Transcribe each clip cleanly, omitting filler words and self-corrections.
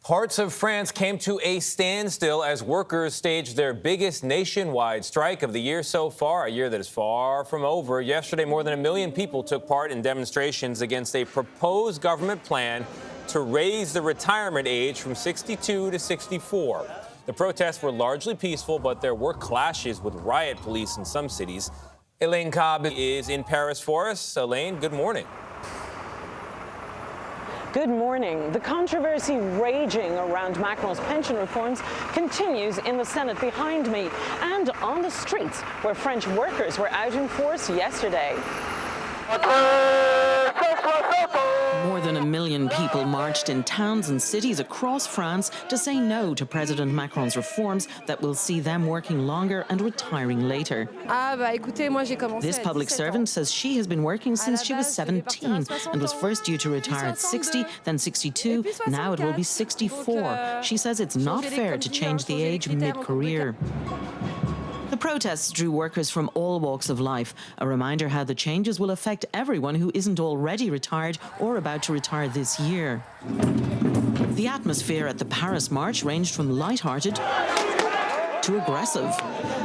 Parts of France came to a standstill as workers staged their biggest nationwide strike of the year so far, a year that is far from over. Yesterday, more than 1 million people took part in demonstrations against a proposed government plan to raise the retirement age from 62 to 64. The protests were largely peaceful, but there were clashes with riot police in some cities. Elaine Cobbe is in Paris for us. Elaine, good morning. Good morning. The controversy raging around Macron's pension reforms continues in the Senate behind me and on the streets where French workers were out in force yesterday. More than 1 million people marched in towns and cities across France to say no to President Macron's reforms that will see them working longer and retiring later. This public servant says she has been working since she was 17 and was first due to retire at 60, then 62, now it will be 64. She says it's not fair to change the age mid-career. The protests drew workers from all walks of life, a reminder how the changes will affect everyone who isn't already retired or about to retire this year. The atmosphere at the Paris march ranged from light-hearted to aggressive.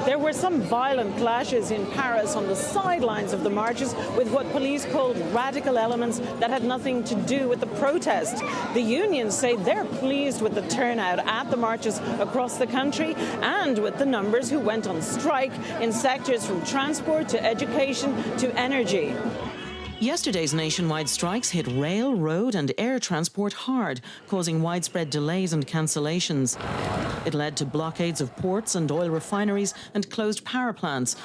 There were some violent clashes in Paris on the sidelines of the marches with what police called radical elements that had nothing to do with the protest. The unions say they're pleased with the turnout at the marches across the country and with the numbers who went on strike in sectors from transport to education to energy. Yesterday's nationwide strikes hit rail, road and air transport hard, causing widespread delays and cancellations. It led to blockades of ports and oil refineries and closed power plants,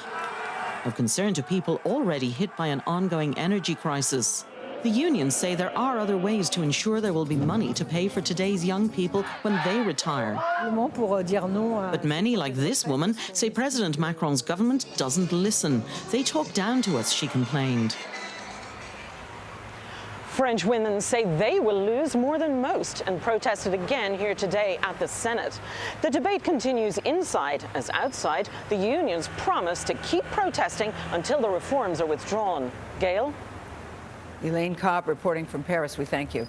of concern to people already hit by an ongoing energy crisis. The unions say there are other ways to ensure there will be money to pay for today's young people when they retire. But many, like this woman, say President Macron's government doesn't listen. They talk down to us, she complained. French women say they will lose more than most and protested again here today at the Senate. The debate continues inside as outside. The unions promise to keep protesting until the reforms are withdrawn. Gayle? Elaine Cobbe reporting from Paris. We thank you.